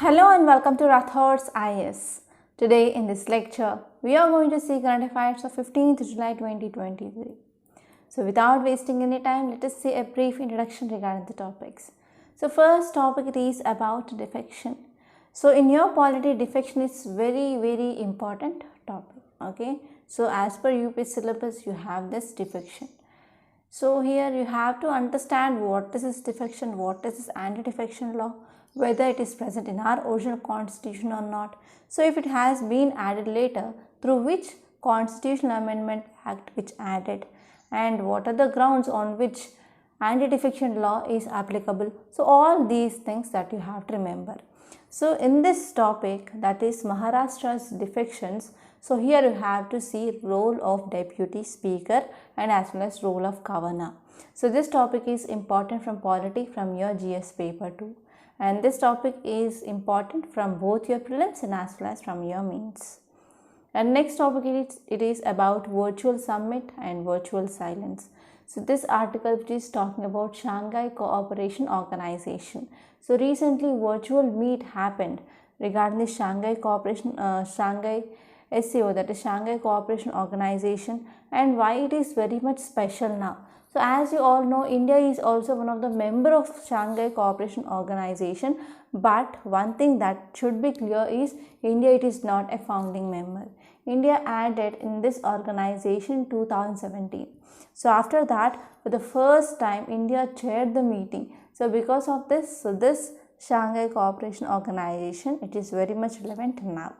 Hello and welcome to Rathod's IS. Today in this lecture, we are going to see current affairs of 15th July 2023. So without wasting any time, let us see a brief introduction regarding the topics. So first topic it is about defection. So in your polity, defection is very important topic. Okay. So as per UPSC syllabus, you have this defection. So here you have to understand what is this defection, what is this anti-defection law, whether it is present in our original constitution or not. So if it has been added later, through which constitutional amendment act which added, and what are the grounds on which anti-defection law is applicable. So all these things that you have to remember. So in this topic, that is Maharashtra's defections, so here you have to see role of deputy speaker and as well as role of governor. So this topic is important from polity from your GS paper 2. And this topic is important from both your prelims and as well as from your mains. And next topic it is about virtual summit and virtual silence. So this article which is talking about Shanghai Cooperation Organization. So recently virtual meet happened regarding the Shanghai SCO, that is Shanghai Cooperation Organization, and why it is very much special now. So as you all know, India is also one of the member of Shanghai Cooperation Organization, but one thing that should be clear is India it is not a founding member. India added in this organization in 2017. So after that, for the first time, India chaired the meeting. So because of this, this Shanghai Cooperation Organization, it is very much relevant now.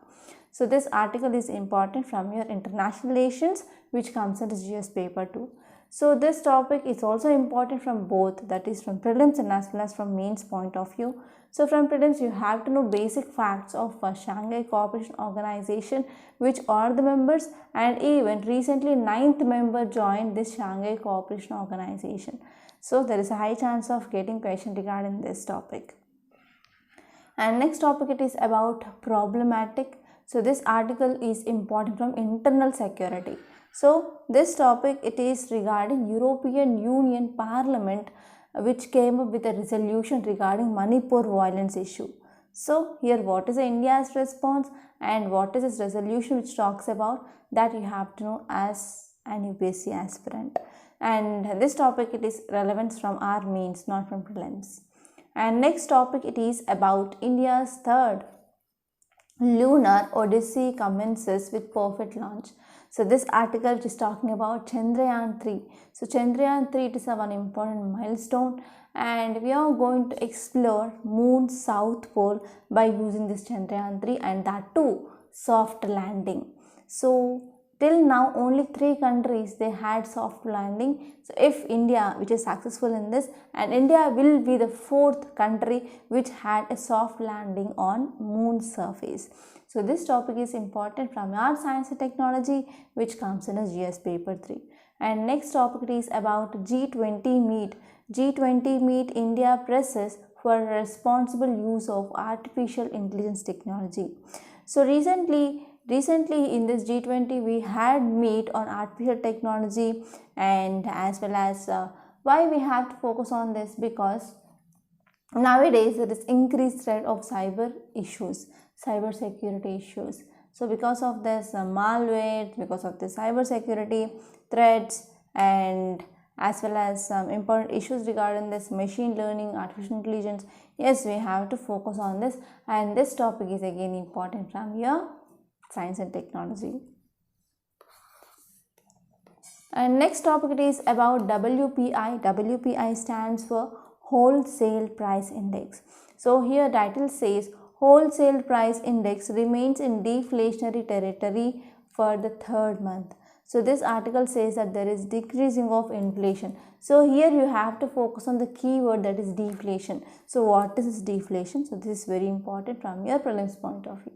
So this article is important from your international relations which comes in GS paper 2. So this topic is also important from both, that is from prelims and as well as from mains point of view. So from prelims you have to know basic facts of Shanghai Cooperation Organization, which are the members, and even recently 9th member joined this Shanghai Cooperation Organization. So there is a high chance of getting question regarding this topic. And next topic it is about problematic. So this article is important from internal security. So this topic it is regarding European Union Parliament which came up with a resolution regarding Manipur violence issue. So here what is India's response and what is this resolution which talks about, that you have to know as an UPSC aspirant. And this topic it is relevant from our mains, not from prelims. And next topic it is about India's third lunar odyssey commences with perfect launch. So this article which is talking about Chandrayaan III. So Chandrayaan III it is one important milestone, and we are going to explore moon's south pole by using this Chandrayaan III, and that too soft landing. So till now only 3 countries they had soft landing. So if India which is successful in this, and India will be the 4th country which had a soft landing on moon's surface. So this topic is important from our science and technology which comes in a GS paper 3. And next topic is about G20 Meet. G20 Meet India presses for responsible use of artificial intelligence technology. So recently in this G20 we had meet on artificial technology, and as well as why we have to focus on this, because nowadays there is increased threat of cyber security issues. So because of this malware, because of the cyber security threats, and as well as some important issues regarding this machine learning, artificial intelligence, yes, we have to focus on this, and this topic is again important from your science and technology. And next topic it is about WPI. WPI stands for Wholesale Price Index. So here title says Wholesale Price Index remains in deflationary territory for the 3rd month. So this article says that there is decreasing of inflation. So here you have to focus on the keyword, that is deflation. So what is this deflation? So this is very important from your prelims point of view.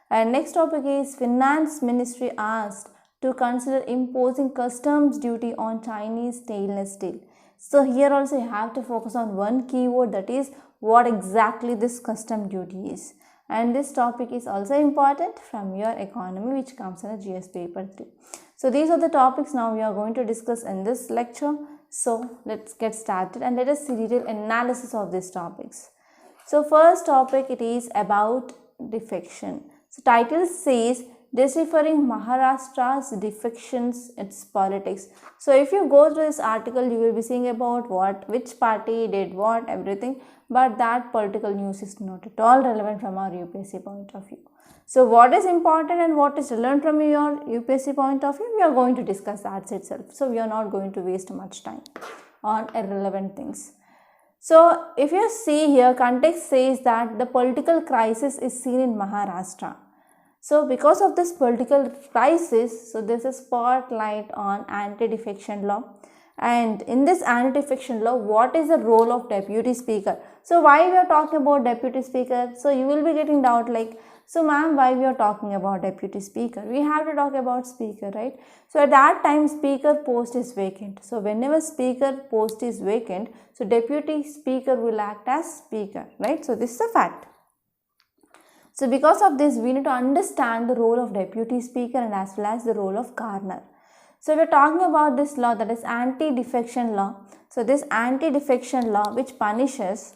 And next topic is Finance Ministry asked to consider imposing customs duty on Chinese stainless steel. So here also you have to focus on one keyword, that is what exactly this custom duty is. And this topic is also important from your economy which comes in a GS paper 3. So these are the topics now we are going to discuss in this lecture. So let's get started and let us see detailed analysis of these topics. So first topic, it is about defection. So title says deciphering Maharashtra's defections, its politics. So if you go through this article, you will be seeing about which party did what, everything, but that political news is not at all relevant from our UPSC point of view. So what is important and what is relevant from your UPSC point of view, we are going to discuss that itself. So we are not going to waste much time on irrelevant things. So if you see here, context says that the political crisis is seen in Maharashtra. So because of this political crisis, so there's a spotlight on anti-defection law. And in this anti-defection law, what is the role of deputy speaker? So why we are talking about deputy speaker? So you will be getting doubt like, so ma'am, why we are talking about deputy speaker? We have to talk about speaker, right? So at that time, speaker post is vacant. So whenever speaker post is vacant, so deputy speaker will act as speaker, right? So this is a fact. So because of this, we need to understand the role of deputy speaker and as well as the role of governor. So we are talking about this law, that is anti-defection law. So this anti-defection law which punishes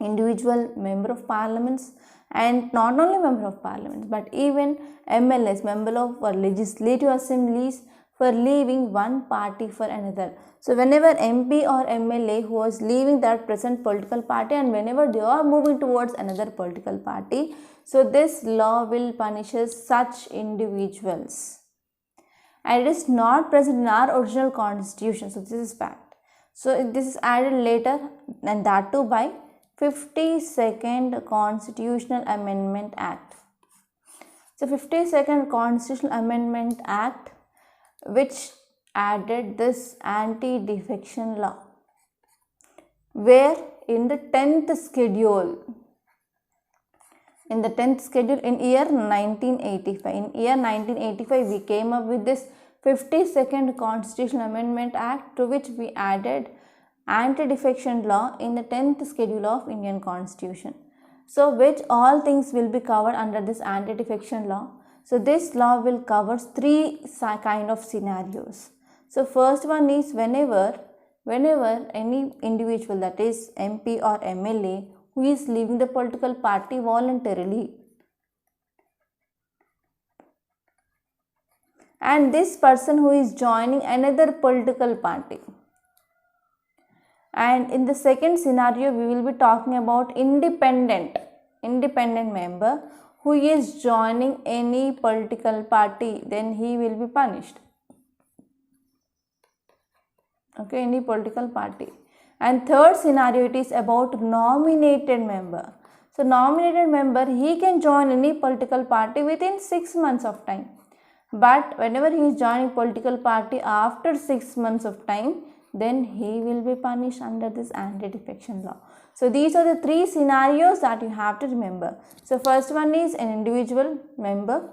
individual member of parliaments and not only member of parliaments but even MLAs, member of legislative assemblies, for leaving one party for another. So whenever MP or MLA who was leaving that present political party and whenever they are moving towards another political party, so this law will punish such individuals. And it is not present in our original constitution, so this is fact. So this is added later, and that too by 52nd Constitutional Amendment Act. So 52nd Constitutional Amendment Act which added this anti-defection law, where in the 10th schedule, in year 1985, we came up with this 52nd Constitutional Amendment Act, to which we added anti-defection law in the 10th schedule of Indian Constitution. So which all things will be covered under this anti-defection law. So this law will cover three kind of scenarios. So first one is whenever any individual, that is MP or MLA, who is leaving the political party voluntarily, and this person who is joining another political party. And in the second scenario, we will be talking about independent member who is joining any political party, then he will be punished. Okay, any political party. And third scenario, it is about nominated member. So nominated member, he can join any political party within 6 months of time. But whenever he is joining political party after 6 months of time, then he will be punished under this anti-defection law. So these are the three scenarios that you have to remember. So first one is an individual member,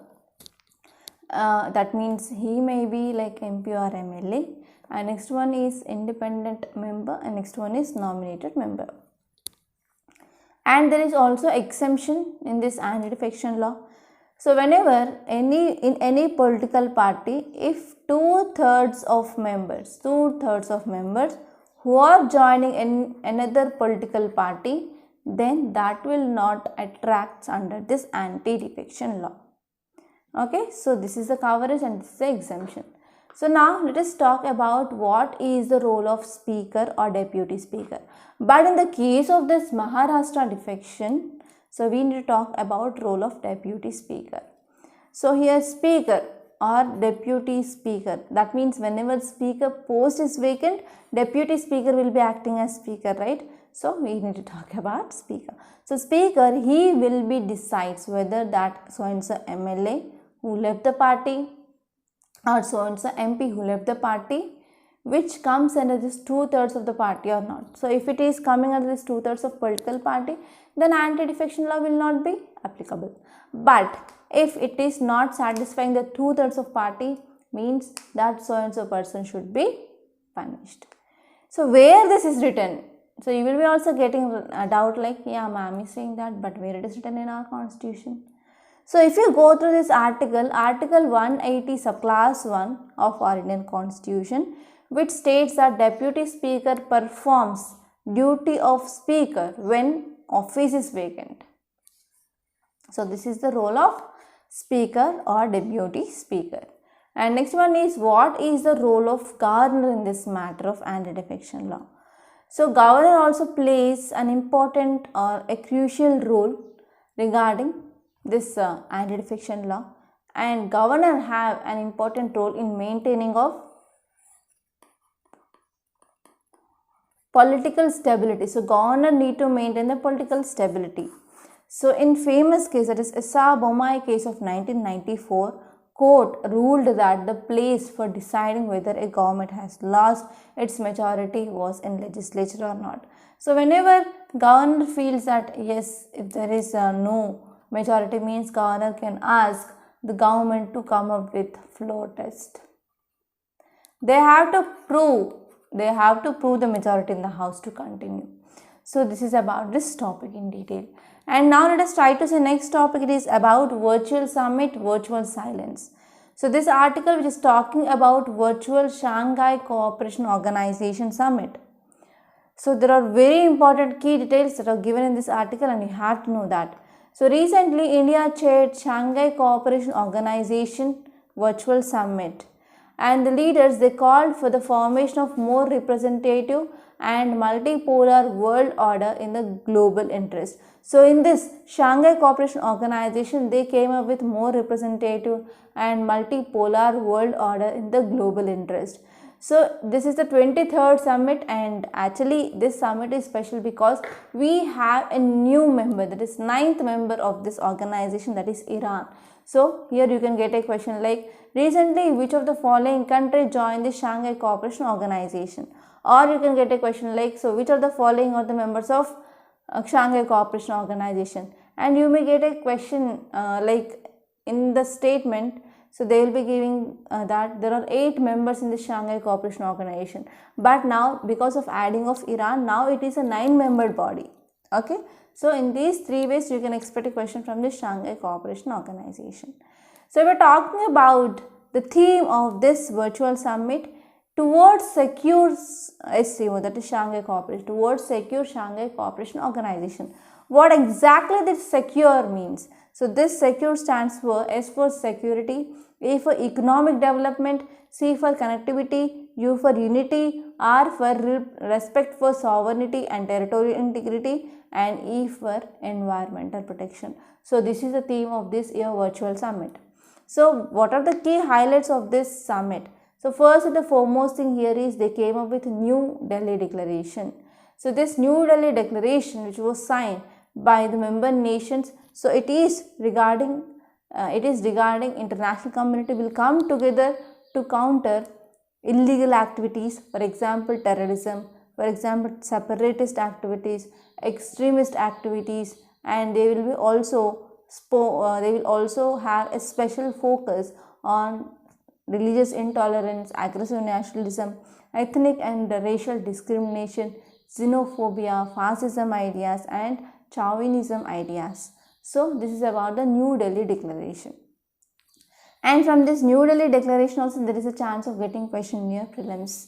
that means he may be like MP or MLA, and next one is independent member, and next one is nominated member. And there is also exemption in this anti-defection law. So whenever in any political party, if two-thirds of members who are joining in another political party, then that will not attract under this anti-defection law. Okay, so this is the coverage and this is the exemption. So now let us talk about what is the role of speaker or deputy speaker. But in the case of this Maharashtra defection, so we need to talk about role of deputy speaker. So here speaker or deputy speaker, that means whenever speaker post is vacant, deputy speaker will be acting as speaker, right? So we need to talk about speaker. So speaker, he will be decides whether that so and so MLA who left the party or so and so MP who left the party, which comes under this two-thirds of the party or not. So if it is coming under this two-thirds of political party, then anti-defection law will not be applicable. But if it is not satisfying the two-thirds of party, means that so and so person should be punished. So where this is written, so you will be also getting a doubt like, yeah, ma'am is saying that, but where it is written in our constitution? So if you go through this article 180 subclass 1 of our Indian constitution, which states that deputy speaker performs duty of speaker when office is vacant. So this is the role of speaker or deputy speaker. And next one is, what is the role of governor in this matter of anti-defection law? So governor also plays an important or a crucial role regarding this anti-defection law, and governor have an important role in maintaining of political stability. So governor need to maintain the political stability. So in famous case, that is S.R. Bommai case of 1994, court ruled that the place for deciding whether a government has lost its majority was in legislature or not. So whenever governor feels that yes, if there is no majority, means governor can ask the government to come up with floor test. They have to prove the majority in the house to continue. So this is about this topic in detail. And now let us try to say next topic. It is about virtual summit, virtual silence. So this article which is talking about virtual Shanghai Cooperation Organization Summit. So there are very important key details that are given in this article, and you have to know that. So recently India chaired Shanghai Cooperation Organization Virtual Summit, and the leaders, they called for the formation of more representative and multipolar world order in the global interest. So in this Shanghai Cooperation Organization, they came up with more representative and multipolar world order in the global interest. So this is the 23rd summit, and actually this summit is special because we have a new member, that is 9th member of this organization, that is Iran. So here you can get a question like, recently which of the following country joined the Shanghai Cooperation Organization? Or you can get a question like, so which of the following are the members of Shanghai Cooperation Organization? And you may get a question like in the statement. So they will be giving that there are 8 members in the Shanghai Cooperation Organization, but now because of adding of Iran, now it is a 9-membered body. Okay, so in these 3 ways you can expect a question from the Shanghai Cooperation Organization. So we are talking about the theme of this virtual summit, towards secure SCO, that is Shanghai Cooperation, towards secure Shanghai Cooperation Organization. What exactly this secure means? So this secure stands for S for security, A for economic development, C for connectivity, U for unity, R for respect for sovereignty and territorial integrity, and E for environmental protection. So this is the theme of this year virtual summit. So what are the key highlights of this summit? So first and the foremost thing here is they came up with New Delhi Declaration. So this New Delhi Declaration, which was signed by the member nations, so it is regarding international community will come together to counter illegal activities, for example terrorism, for example separatist activities, extremist activities, and they will also have a special focus on religious intolerance, aggressive nationalism, ethnic and racial discrimination, xenophobia, fascism ideas, and chauvinism ideas. So this is about the New Delhi Declaration. And from this New Delhi Declaration also there is a chance of getting question near prelims.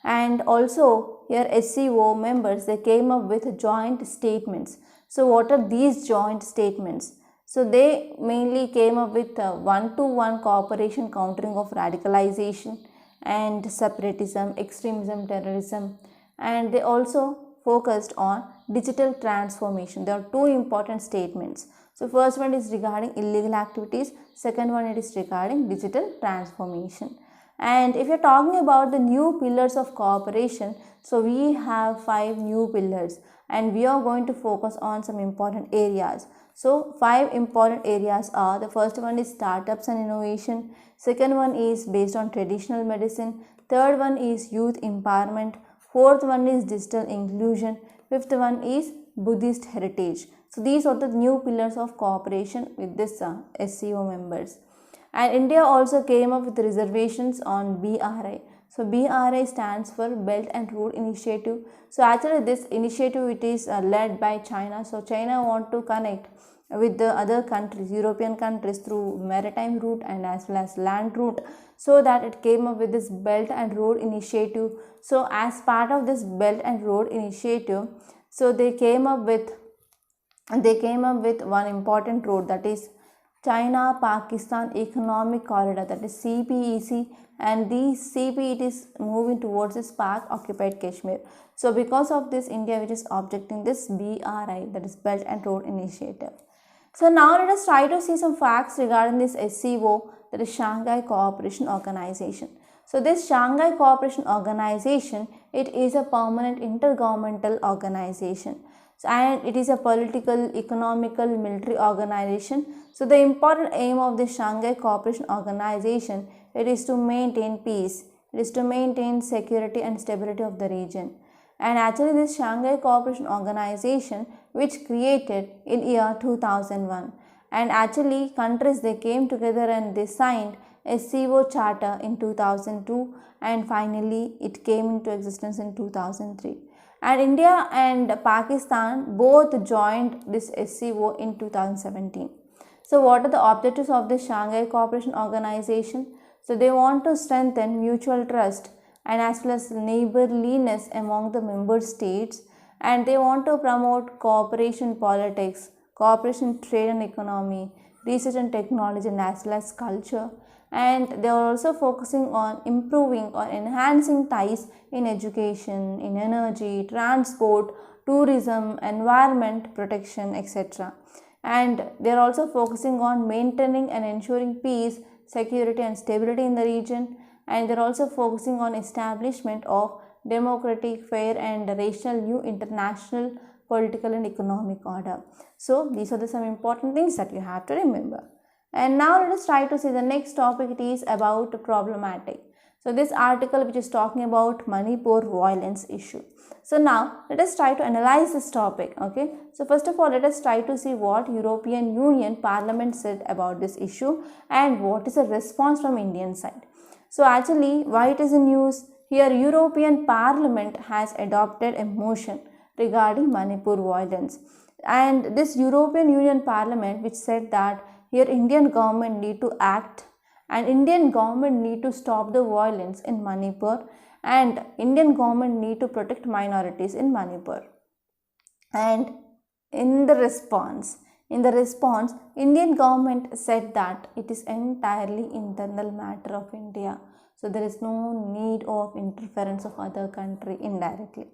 And also here SCO members, they came up with joint statements. So what are these joint statements? So they mainly came up with one-to-one cooperation countering of radicalization and separatism, extremism, terrorism, and they also focused on digital transformation. There are 2 important statements. So first one is regarding illegal activities, second one it is regarding digital transformation. And if you are talking about the new pillars of cooperation, so we have 5 new pillars and we are going to focus on some important areas. So 5 important areas are, the first one is startups and innovation, second one is based on traditional medicine, third one is youth empowerment, fourth one is digital inclusion, fifth one is Buddhist heritage. So these are the new pillars of cooperation with this SCO members. And India also came up with reservations on BRI. So BRI stands for Belt and Road Initiative. So actually this initiative, it is led by China. So China want to connect with the other countries, European countries, through maritime route and as well as land route. So that it came up with this Belt and Road Initiative. So as part of this Belt and Road Initiative, so they came up with they came up with one important road, that is China-Pakistan Economic Corridor, that is CPEC, and the CP it is moving towards this Pak occupied Kashmir. So because of this, India which is objecting this BRI, that is Belt and Road Initiative. So now let us try to see some facts regarding this SCO, that is Shanghai Cooperation Organization. So this Shanghai Cooperation Organization, it is a permanent intergovernmental organization. And it is a political, economical, military organization. So the important aim of the Shanghai Cooperation Organization, it is to maintain peace, it is to maintain security and stability of the region. And actually this Shanghai Cooperation Organization, which created in year 2001, and actually countries they came together and they signed a SCO charter in 2002, and finally it came into existence in 2003. And India and Pakistan both joined this SCO in 2017. So what are the objectives of the Shanghai Cooperation Organization? So they want to strengthen mutual trust and as well as neighborliness among the member states, and they want to promote cooperation politics, cooperation trade and economy, research and technology, and as well as culture. And they are also focusing on improving or enhancing ties in education, in energy, transport, tourism, environment protection, etc. And they are also focusing on maintaining and ensuring peace, security and stability in the region. And they are also focusing on establishment of democratic, fair and rational new international political and economic order. So these are some important things that you have to remember. And now let us try to see the next topic. It is about problematic. So this article which is talking about Manipur violence issue. So now let us try to analyze this topic. Okay. So first of all, let us try to see what European Union Parliament said about this issue and what is the response from Indian side. So actually why it is in news? Here European Parliament has adopted a motion regarding Manipur violence. And this European Union Parliament which said that here Indian government need to act and Indian government need to stop the violence in Manipur, and Indian government need to protect minorities in Manipur. And in the response, Indian government said that it is entirely internal matter of India. So there is no need of interference of other country indirectly.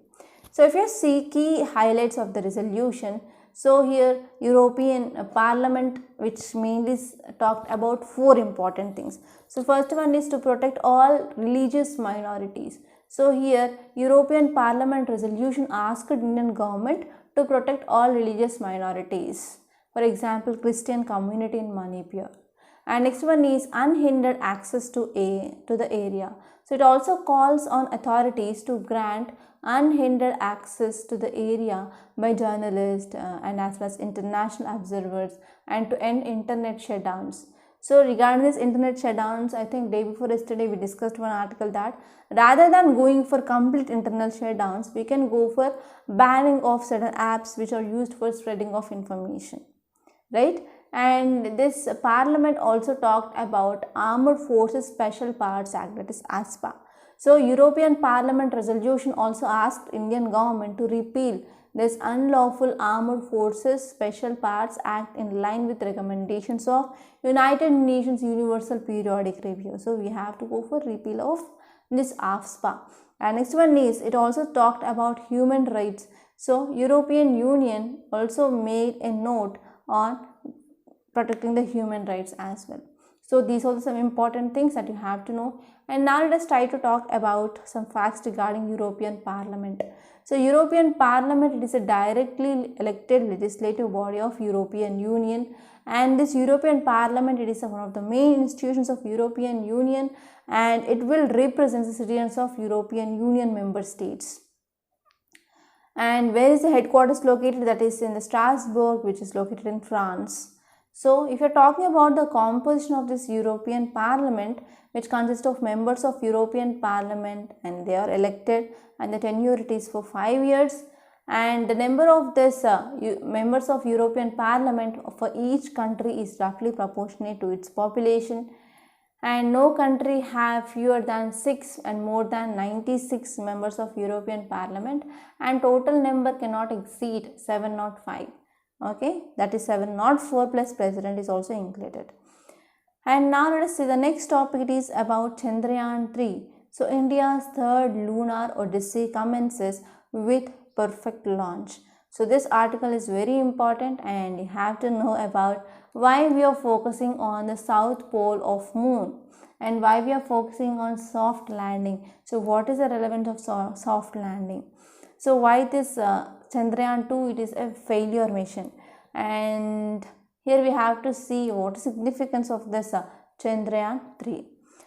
So if you see key highlights of the resolution, so here European Parliament which mainly talked about four important things. So first one is to protect all religious minorities. So here European Parliament resolution asked Indian government to protect all religious minorities. For example, Christian community in Manipur. And next one is unhindered access to the area. So it also calls on authorities to grant unhindered access to the area by journalists and as well as international observers, and to end internet shutdowns. So regarding this internet shutdowns, I think day before yesterday we discussed one article that rather than going for complete internet shutdowns, we can go for banning of certain apps which are used for spreading of information, right? And this Parliament also talked about Armed Forces Special Powers Act, that is ASPA. So European Parliament resolution also asked Indian government to repeal this unlawful Armed Forces Special Powers Act in line with recommendations of United Nations Universal Periodic Review. So we have to go for repeal of this ASPA. And next one is, it also talked about human rights. So European Union also made a note on protecting the human rights as well. So these are some important things that you have to know. And now let us try to talk about some facts regarding European Parliament. So European Parliament, it is a directly elected legislative body of European Union, and this European Parliament, it is one of the main institutions of European Union, and it will represent the citizens of European Union member states. And where is the headquarters located? That is in the Strasbourg, which is located in France. So if you are talking about the composition of this European Parliament, which consists of members of European Parliament, and they are elected, and the tenure it is for 5 years, and the number of this members of European Parliament for each country is roughly proportionate to its population, and no country have fewer than 6 and more than 96 members of European Parliament, and total number cannot exceed 705. Okay, that is 7, not 4 plus president is also included. And now let us see the next topic. It is about Chandrayaan III. So India's third lunar odyssey commences with perfect launch. So this article is very important and you have to know about why we are focusing on the south pole of moon and why we are focusing on soft landing. So what is the relevance of soft landing? So why this Chandrayaan 2, it is a failure mission, and here we have to see what is significance of this Chandrayaan 3.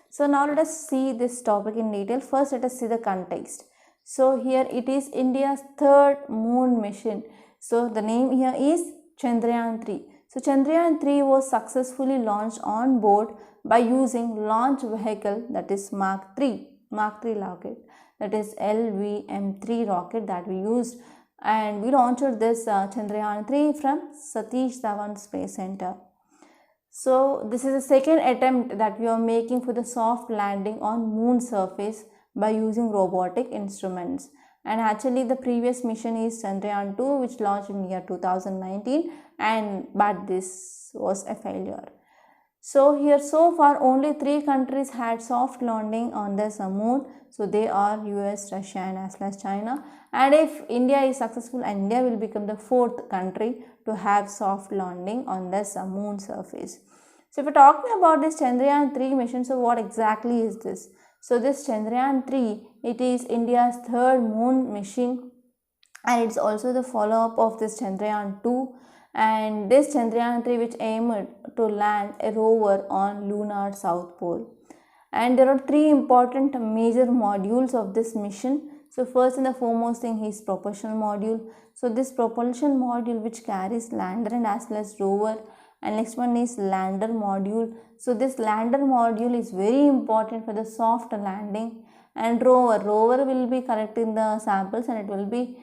So now let us see this topic in detail. First let us see the context. So here it is India's third moon mission. So the name here is Chandrayaan 3. So Chandrayaan 3 was successfully launched on board by using launch vehicle, that is Mark 3 rocket, that is LVM3 rocket that we used, and we launched this Chandrayaan 3 from Satish Dhawan Space Center. So this is the second attempt that we are making for the soft landing on moon surface by using robotic instruments. And actually the previous mission is Chandrayaan 2, which launched in year 2019, but this was a failure. So here so far only 3 countries had soft landing on this moon. So they are US, Russia and as well as China. And if India is successful, India will become the 4th country to have soft landing on this moon surface. So if we're talking about this Chandrayaan 3 mission, so what exactly is this? So this Chandrayaan 3, it is India's third moon mission and it's also the follow-up of this Chandrayaan 2. And this Chandrayaan 3 which aimed to land a rover on lunar south pole. And there are 3 important major modules of this mission. So first and the foremost thing is propulsion module. So this propulsion module which carries lander and as well as rover, and next one is lander module. So this lander module is very important for the soft landing, and rover will be collecting the samples and it will be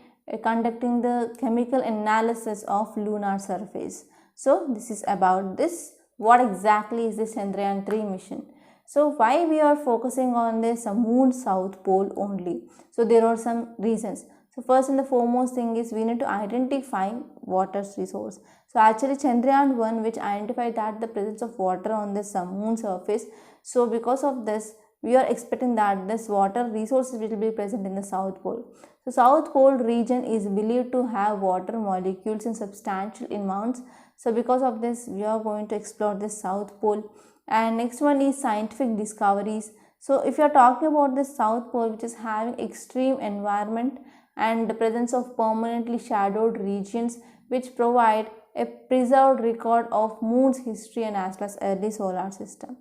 conducting the chemical analysis of lunar surface. So this is about this. What exactly is this Chandrayaan 3 mission? So why we are focusing on this moon south pole only? So there are some reasons. So first and the foremost thing is we need to identify water resource. So actually Chandrayaan 1 which identified that the presence of water on this moon surface. So because of this we are expecting that this water resources will be present in the south pole. So south pole region is believed to have water molecules in substantial amounts. So because of this we are going to explore this south pole. And next one is scientific discoveries. So if you are talking about the south pole which is having extreme environment and the presence of permanently shadowed regions which provide a preserved record of moon's history and as well as early solar system,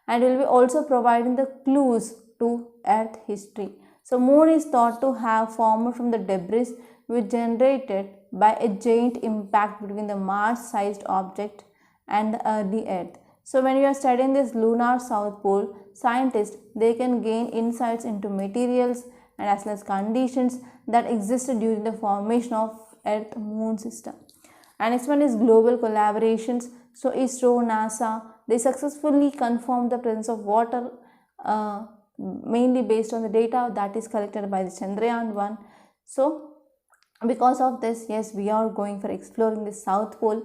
and will be also providing the clues to earth history. So moon is thought to have formed from the debris which generated by a giant impact between the Mars-sized object and the early earth. So when you are studying this lunar south pole, scientists they can gain insights into materials and as well as conditions that existed during the formation of earth moon system. And next one is global collaborations. So ISRO, NASA, they successfully confirmed the presence of water mainly based on the data that is collected by the Chandrayaan 1. So because of this, yes, we are going for exploring the south pole,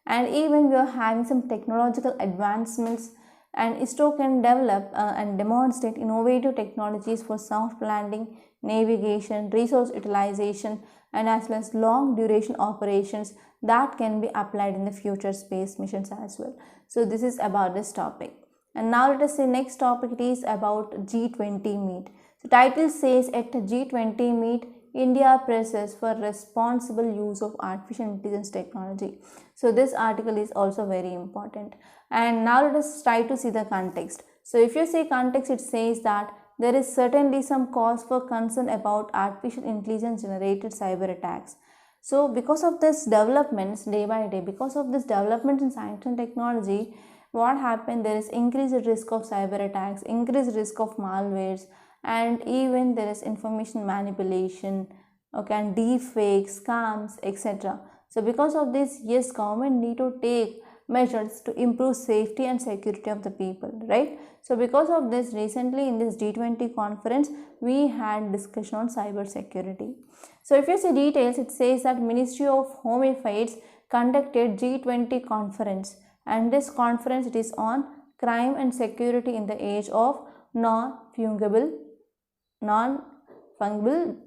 and even we are having some technological advancements, and ISRO can develop and demonstrate innovative technologies for soft landing, navigation, resource utilization and as well as long duration operations that can be applied in the future space missions as well. So this is about this topic. And now let us say next topic, it is about G20 Meet. So title says at G20 Meet, India presses for responsible use of artificial intelligence technology. So this article is also very important. And now let us try to see the context. So if you say context, it says that there is certainly some cause for concern about artificial intelligence generated cyber attacks. So because of this developments day by day, because of this development in science and technology, what happened, there is increased risk of cyber attacks, increased risk of malwares, and even there is information manipulation, okay, and deep fakes, scams, etc. So because of this, yes, government need to take measures to improve safety and security of the people, right? So because of this, recently in this G20 conference, we had discussion on cyber security. So if you see details, it says that Ministry of Home Affairs conducted G20 conference, and this conference it is on crime and security in the age of non-fungible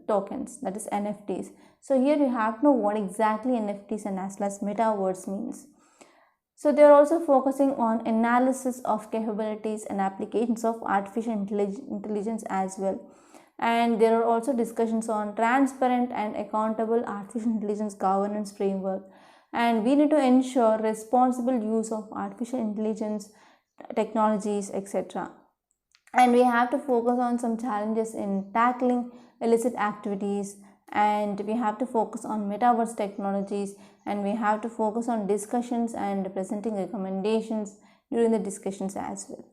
tokens, that is NFTs. So here you have to know what exactly NFTs and as well as Metaverse means. So they are also focusing on analysis of capabilities and applications of artificial intelligence as well. And there are also discussions on transparent and accountable artificial intelligence governance framework. And we need to ensure responsible use of artificial intelligence technologies, etc. And we have to focus on some challenges in tackling illicit activities, and we have to focus on metaverse technologies, and we have to focus on discussions and presenting recommendations during the discussions as well.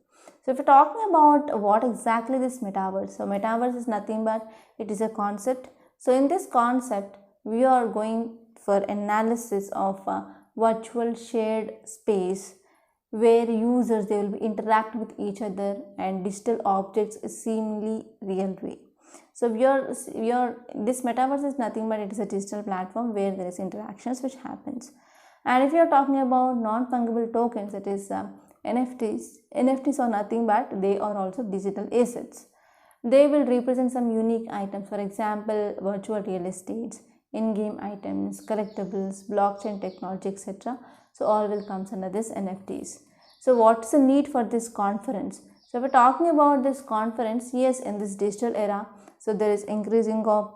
So if we're talking about what exactly this metaverse, so metaverse is nothing but it is a concept. So in this concept we are going for analysis of a virtual shared space where users they will be interacting with each other and digital objects is seemingly real way. So this metaverse is nothing but it is a digital platform where there is interactions which happens. And if you are talking about non-fungible tokens, it is NFTs are nothing but they are also digital assets. They will represent some unique items, for example virtual real estates, in-game items, collectibles, blockchain technology, etc. So all will comes under this NFTs. So what's the need for this conference? So we're talking about this conference, yes, in this digital era, so there is increasing of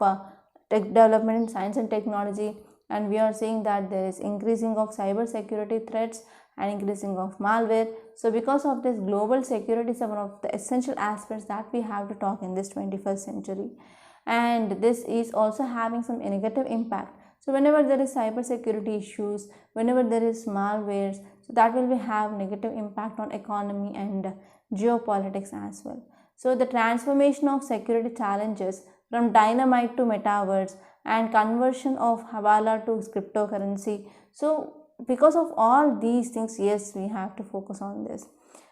tech development in science and technology, and we are seeing that there is increasing of cyber security threats and increasing of malware. So because of this, global security is one of the essential aspects that we have to talk in this 21st century, and this is also having some negative impact. So whenever there is cyber security issues, whenever there is malwares, so that will have negative impact on economy and geopolitics as well. So the transformation of security challenges from dynamite to metaverse and conversion of Hawala to cryptocurrency. So because of all these things, yes, we have to focus on this.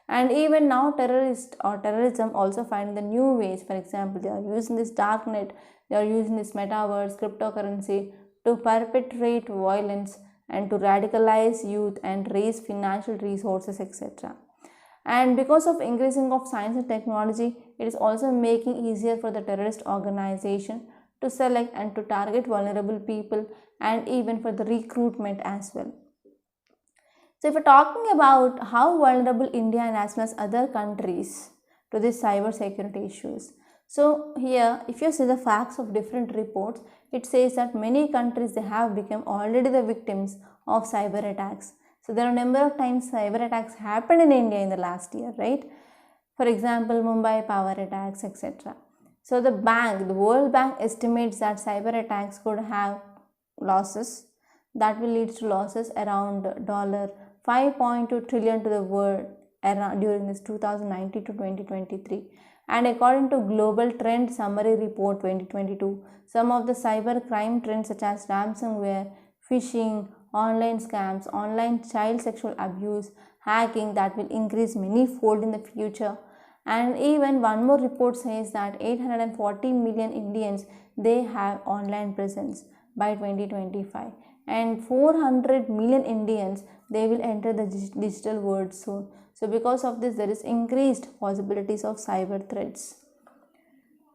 And even now terrorism also find the new ways. For example, they are using this darknet, they are using this metaverse, cryptocurrency to perpetrate violence and to radicalize youth and raise financial resources, etc. And because of increasing of science and technology, it is also making easier for the terrorist organization to select and to target vulnerable people, and even for the recruitment as well. So if we're talking about how vulnerable India and as well as other countries to these cyber security issues. So here if you see the facts of different reports, it says that many countries they have become already the victims of cyber attacks. So there are a number of times cyber attacks happened in India in the last year, right? For example, Mumbai power attacks, etc. So the World Bank estimates that cyber attacks could have losses that will lead to losses around $5.2 trillion to the world during this 2019 to 2023. And according to Global Trend Summary Report 2022, some of the cyber crime trends such as ransomware, phishing, online scams, online child sexual abuse, hacking that will increase many-fold in the future. And even one more report says that 840 million Indians they have online presence by 2025, and 400 million Indians they will enter the digital world soon. So because of this, there is increased possibilities of cyber threats.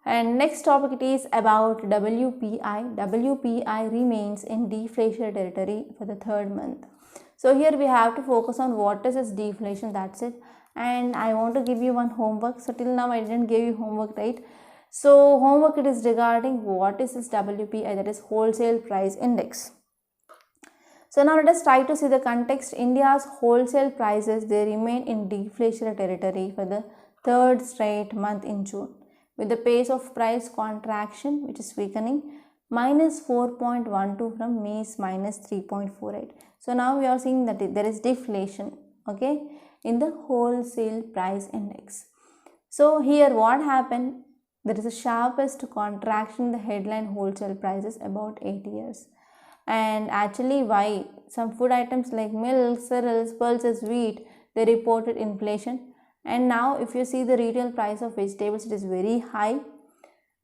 And next topic it is about WPI. WPI remains in deflationary territory for the third month. So here we have to focus on what is this deflation, that's it. And I want to give you one homework. So till now I didn't give you homework, right? So homework it is regarding what is this WPI, that is Wholesale Price Index. So now let us try to see the context. India's wholesale prices they remain in deflationary territory for the third straight month in June, with the pace of price contraction which is weakening, -4.12 from May's -3.48. So now we are seeing that there is deflation, okay, in the wholesale price index. So here what happened, there is a sharpest contraction in the headline wholesale prices about 8 years. And actually why? Some food items like milk, cereals, pulses, wheat, they reported inflation. And now if you see the retail price of vegetables, it is very high.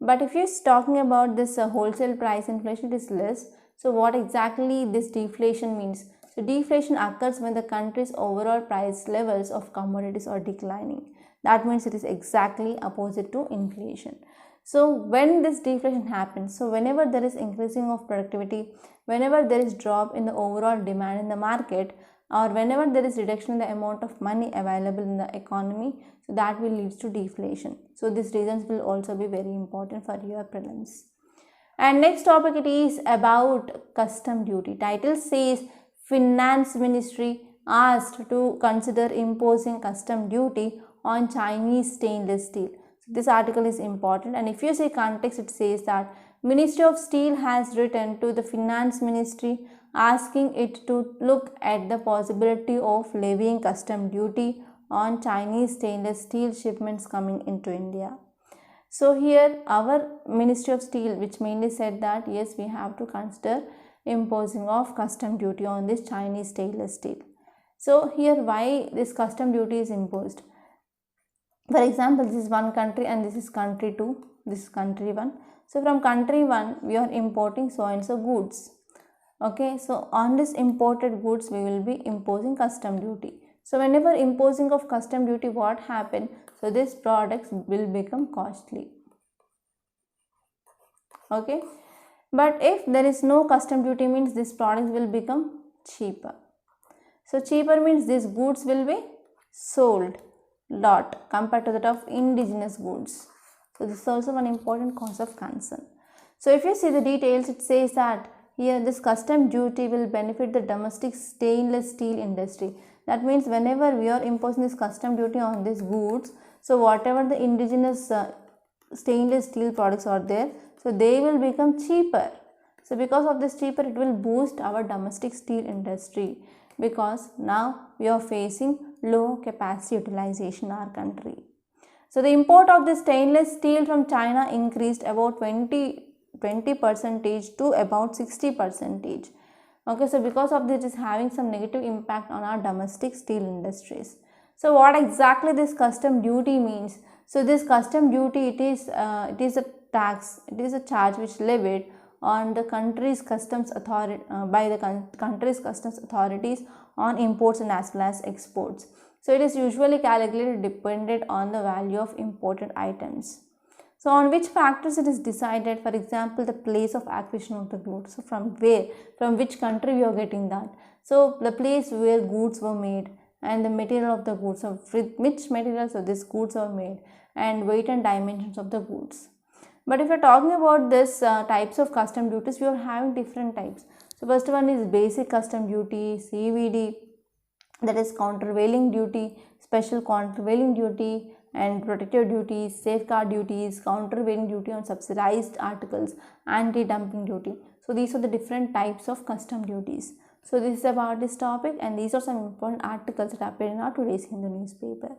But if you're talking about this wholesale price inflation, it is less. So what exactly this deflation means? So deflation occurs when the country's overall price levels of commodities are declining. That means it is exactly opposite to inflation. So when this deflation happens, so whenever there is increasing of productivity, whenever there is drop in the overall demand in the market, or whenever there is reduction in the amount of money available in the economy, so that will lead to deflation. So these reasons will also be very important for your prelims. And next topic, it is about custom duty. Title says Finance Ministry asked to consider imposing custom duty on Chinese stainless steel. So this article is important, and if you see context, it says that Ministry of Steel has written to the Finance Ministry asking it to look at the possibility of levying custom duty on Chinese stainless steel shipments coming into India. So here our Ministry of Steel, which mainly said that yes, we have to consider imposing of custom duty on this Chinese stainless steel. So here why this custom duty is imposed? For example, this is one country and this is country 2, this is country 1. So from country 1 we are importing so and so goods. Okay, so on this imported goods we will be imposing custom duty. So whenever imposing of custom duty, what happened? So these products will become costly. Okay, but if there is no custom duty, means these products will become cheaper. So cheaper means these goods will be sold lot compared to that of indigenous goods. So this is also one important cause of concern. So if you see the details, it says that here this custom duty will benefit the domestic stainless steel industry. That means whenever we are imposing this custom duty on these goods, so whatever the indigenous stainless steel products are there, so they will become cheaper. So because of this cheaper, it will boost our domestic steel industry, because now we are facing low capacity utilization in our country. So the import of the stainless steel from China increased about 20% to about 60%. Okay, so because of this, it is having some negative impact on our domestic steel industries. So what exactly this custom duty means? So this custom duty, it is a tax, it is a charge which levied on the country's customs authority by the country's customs authorities on imports and as well as exports. So it is usually calculated dependent on the value of imported items. So on which factors it is decided? For example, the place of acquisition of the goods. So from where, from which country we are getting that. So the place where goods were made and the material of the goods, so with which materials of these goods are made, and weight and dimensions of the goods. But if you are talking about this types of custom duties, we are having different types. So first one is basic custom duty, CVD, that is countervailing duty, special countervailing duty, and protective duties, safeguard duties, countervailing duty on subsidized articles, anti-dumping duty. So these are the different types of custom duties. So this is about this topic, and these are some important articles that appear in our today's Hindu newspaper.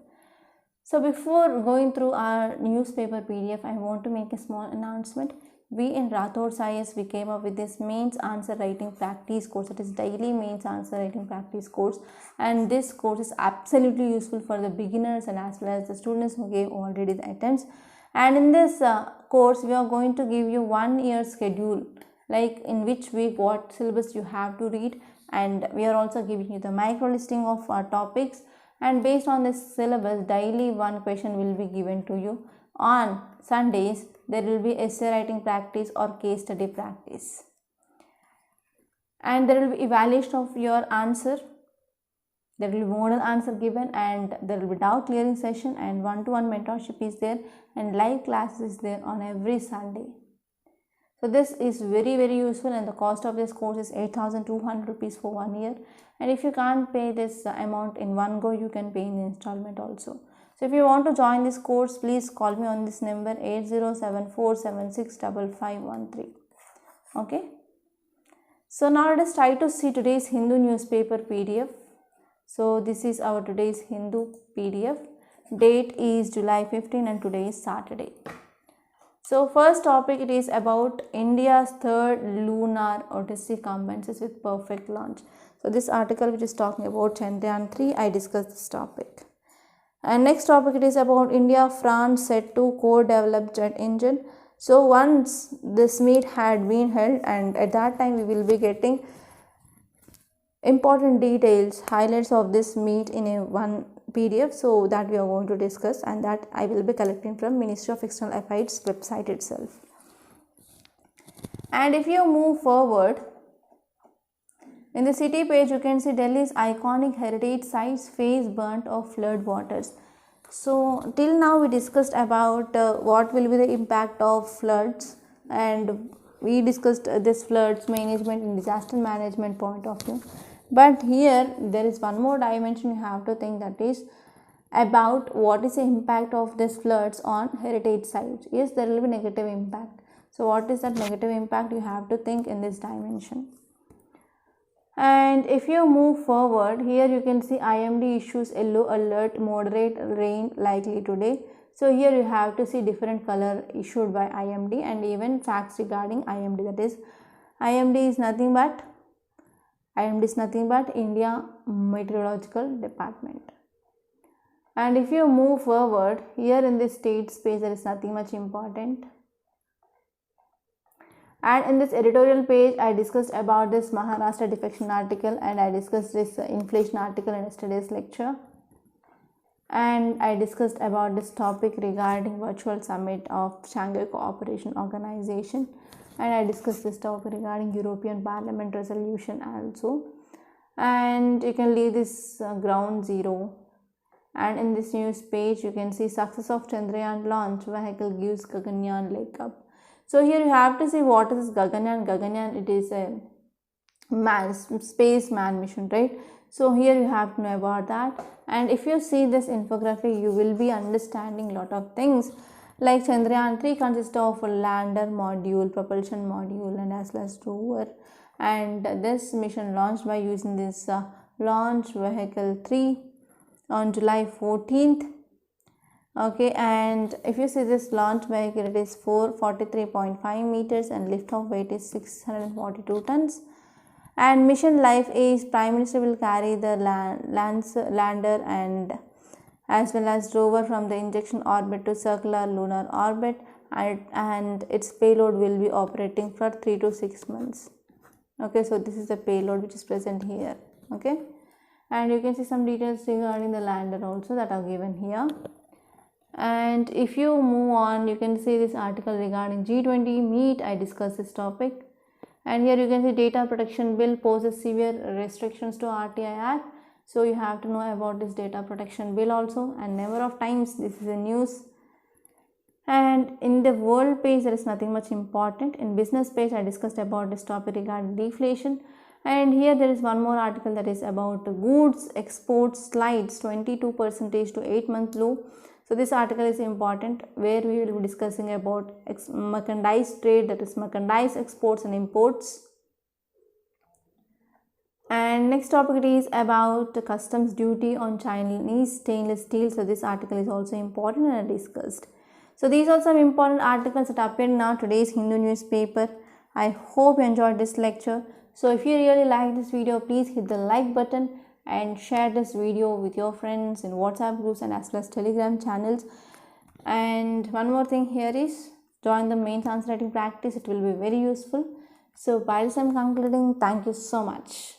So before going through our newspaper PDF, I want to make a small announcement. We in Rathod Science, we came up with this mains answer writing practice course. It is daily mains answer writing practice course, and this course is absolutely useful for the beginners and as well as the students who gave already the attempts. And in this course, we are going to give you 1 year schedule, like in which week what syllabus you have to read, and we are also giving you the micro listing of topics, and based on this syllabus, daily one question will be given to you. On Sundays, there will be essay writing practice or case study practice, and there will be evaluation of your answer. There will be model answer given, and there will be doubt clearing session, and one-to-one mentorship is there, and live classes is there on every Sunday. So this is very useful, and the cost of this course is 8,200 rupees for 1 year. And if you can't pay this amount in one go, you can pay in installment also. So if you want to join this course, please call me on this number 8074765513. Okay. So now let us try to see today's Hindu newspaper PDF. So this is our today's Hindu PDF. Date is July 15 and today is Saturday. So first topic, it is about India's third lunar Odyssey commences with perfect launch. So this article which is talking about Chandrayaan III, I discussed this topic. And next topic, it is about India France set to co-develop jet engine. So once this meet had been held, and at that time we will be getting important details, highlights of this meet in a one PDF, so that we are going to discuss, and that I will be collecting from Ministry of External Affairs website itself. And if you move forward, in the city page you can see Delhi's iconic heritage sites face burnt of flood waters. So till now we discussed about what will be the impact of floods, and we discussed this floods management and disaster management point of view. But here there is one more dimension you have to think, that is about what is the impact of this floods on heritage sites. Yes, there will be negative impact. So what is that negative impact? You have to think in this dimension. And if you move forward, here you can see IMD issues yellow alert, moderate rain likely today. So here you have to see different color issued by IMD and even facts regarding IMD. That is, IMD is nothing but India Meteorological Department. And if you move forward, here in this state space there is nothing much important. And in this editorial page I discussed about this Maharashtra defection article, and I discussed this inflation article in yesterday's lecture, and I discussed about this topic regarding virtual summit of Shanghai Cooperation Organization, and I discussed this topic regarding European Parliament resolution also. And you can leave this ground zero. And in this news page you can see success of Chandrayaan launch vehicle gives Gaganyaan leg up. So here you have to see what is Gaganyaan. Gaganyaan, it is a space man mission, right? So here you have to know about that. And if you see this infographic, you will be understanding a lot of things. Like Chandrayaan 3 consists of a lander module, propulsion module, and as well as rover. And this mission launched by using this launch vehicle 3 on July 14th. Okay, and if you see this launch vehicle, it is 443.5 meters and lift off weight is 642 tons. And mission life is Prime Minister will carry the lander and as well as rover from the injection orbit to circular lunar orbit, and its payload will be operating for 3 to 6 months. Okay, so this is the payload which is present here. Okay, and you can see some details regarding the lander also that are given here. And if you move on, you can see this article regarding G20 Meet. I discussed this topic, and here you can see data protection bill poses severe restrictions to RTI Act. So you have to know about this data protection bill also, and number of times this is a news. And in the world page there is nothing much important. In business page I discussed about this topic regarding deflation, and here there is one more article that is about goods exports slides 22% to 8-month low. So this article is important, where we will be discussing about merchandise trade, that is merchandise exports and imports. And next topic is about the customs duty on Chinese stainless steel. So this article is also important and discussed. So these are some important articles that appear in our today's Hindu newspaper. I hope you enjoyed this lecture. So if you really like this video, please hit the like button and share this video with your friends in WhatsApp groups and as well as Telegram channels. And one more thing here is join the main answer writing practice. It will be very useful. So by this I'm concluding. Thank you so much.